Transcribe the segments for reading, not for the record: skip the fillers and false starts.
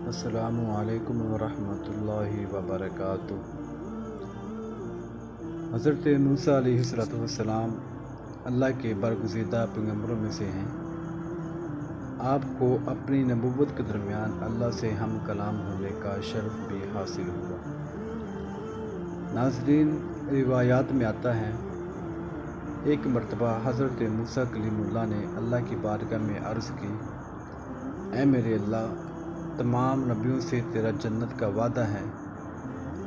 अस्सलामु अलैकुम वरहमतुल्लाहि वबरकातुह। हज़रत मूसा अलैहिस्सलाम अल्लाह के बरगुज़ीदा पैगम्बरों में से हैं। आपको अपनी नबुव्वत के दरमियान अल्लाह से हम कलाम होने का शर्फ भी हासिल हुआ। नाज़रीन, रिवायात में आता है एक मरतबा हज़रत मूसा कलीमुल्लाह ने अल्लाह की बारगाह में अर्ज़ की, ऐ मेरे अल्लाह, तमाम नबियों से तेरा जन्नत का वादा है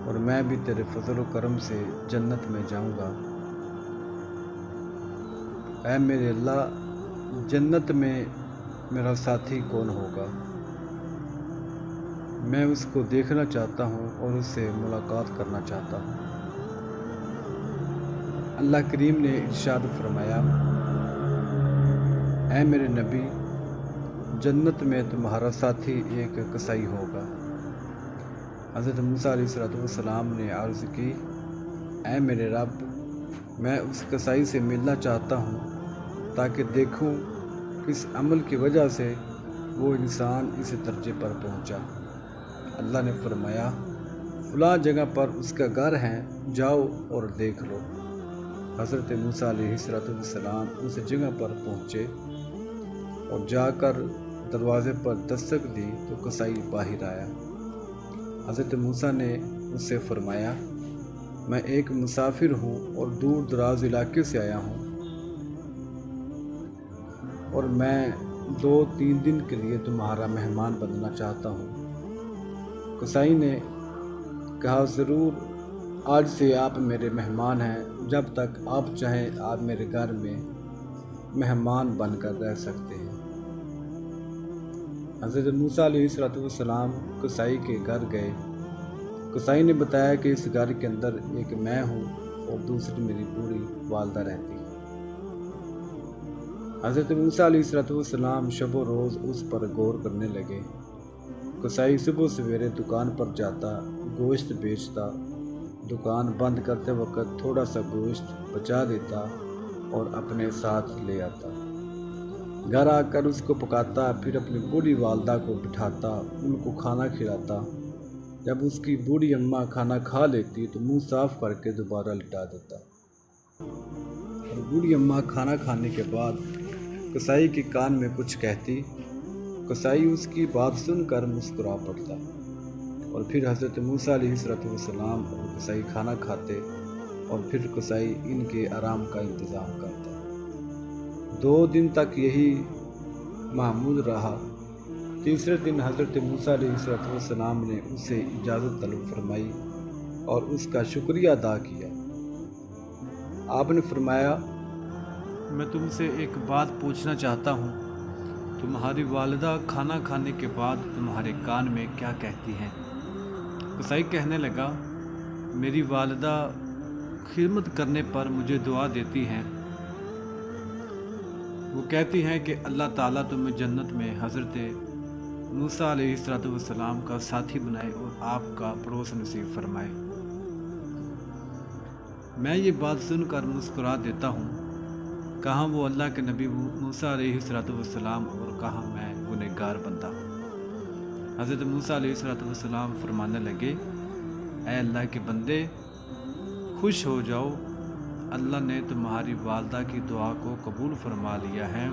और मैं भी तेरे फजल व करम से जन्नत में जाऊंगा। ऐ मेरे अल्लाह, जन्नत में मेरा साथी कौन होगा? मैं उसको देखना चाहता हूँ और उससे मुलाकात करना चाहता हूँ। अल्लाह करीम ने इरशाद फरमाया, ऐ मेरे नबी, जन्नत में तुम्हारा साथी एक कसाई होगा। हज़रत मूसा अलैहिस्सलाम ने अर्ज़ की, ऐ मेरे रब, मैं उस कसाई से मिलना चाहता हूँ ताकि देखूँ किस अमल की वजह से वो इंसान इस दर्जे पर पहुँचा। अल्लाह ने फरमाया, फ़लाँ जगह पर उसका घर है, जाओ और देख लो। हज़रत मूसा अलैहिस्सलाम उस जगह पर पहुँचे और जाकर दरवाज़े पर दस्तक दी तो कसाई बाहर आया। हज़रत मूसा ने उससे फरमाया, मैं एक मुसाफिर हूँ और दूर दराज इलाके से आया हूँ और मैं 2-3 दिन के लिए तुम्हारा मेहमान बनना चाहता हूँ। कसाई ने कहा, ज़रूर, आज से आप मेरे मेहमान हैं। जब तक आप चाहें आप मेरे घर में मेहमान बनकर रह सकते हैं। हज़रत मूसा अलैहिस्सलाम कसाई के घर गए। कसाई ने बताया कि इस घर के अंदर एक मैं हूँ और दूसरी मेरी बूढ़ी वालदा रहती है। हज़रत मूसा अलैहिस्सलाम शब रोज़ उस पर गौर करने लगे। कसाई सुबह सवेरे दुकान पर जाता, गोश्त बेचता, दुकान बंद करते वक्त थोड़ा सा गोश्त बचा देता और अपने साथ ले आता। घर आकर उसको पकाता, फिर अपनी बूढ़ी वालदा को बिठाता, उनको खाना खिलाता। जब उसकी बूढ़ी अम्मा खाना खा लेती तो मुंह साफ करके दोबारा लिटा देता। और बूढ़ी अम्मा खाना खाने के बाद कसाई के कान में कुछ कहती। कसाई उसकी बात सुनकर मुस्कुरा पड़ता और फिर हज़रत मूसा अलैहिस्सलाम और कसाई खाना खाते और फिर कसाई इनके आराम का इंतज़ाम करता। 2 दिन तक यही मामूल रहा। तीसरे दिन हज़रत मूसा अलैहिस्सलाम ने उससे इजाज़त तलब फरमाई और उसका शुक्रिया अदा किया। आपने फरमाया, मैं तुमसे एक बात पूछना चाहता हूँ। तुम्हारी वालिदा खाना खाने के बाद तुम्हारे कान में क्या कहती हैं? कसाई कहने लगा, मेरी वालिदा खिदमत करने पर मुझे दुआ देती हैं। वो कहती हैं कि अल्लाह ताला तुम्हें जन्नत में हज़रत मूसा अलैहिस्सलाम का साथी बनाए और आपका पड़ोस नसीब फरमाए। मैं ये बात सुनकर मुस्कुरा देता हूँ। कहाँ वो अल्लाह के नबी मूसा अलैहिस्सलाम और कहाँ मैं गुनहगार बंदा हूँ। हज़रत मूसा अलैहिस्सलाम फरमाने लगे, ऐ अल्लाह के बंदे, खुश हो जाओ, अल्लाह ने तुम्हारी वालदा की दुआ को कबूल फरमा लिया है।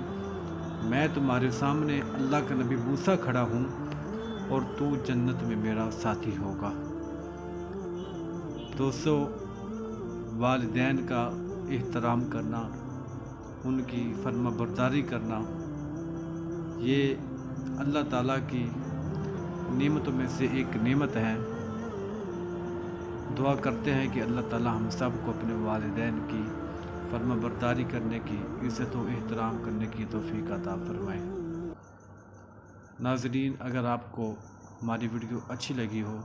मैं तुम्हारे सामने अल्लाह का नबी मूसा खड़ा हूँ और तू जन्नत में मेरा साथी होगा। दोस्तों, वालिदैन का एहतराम करना, उनकी फर्माबरदारी करना, ये अल्लाह ताला की नेमतों में से एक नेमत है। दुआ करते हैं कि अल्लाह ताला हम सब को अपने वालिदैन की फर्माबरदारी करने की, इज़्ज़त व एहतराम करने की तौफीक अता फरमाए। नाज़रीन, अगर आपको हमारी वीडियो अच्छी लगी हो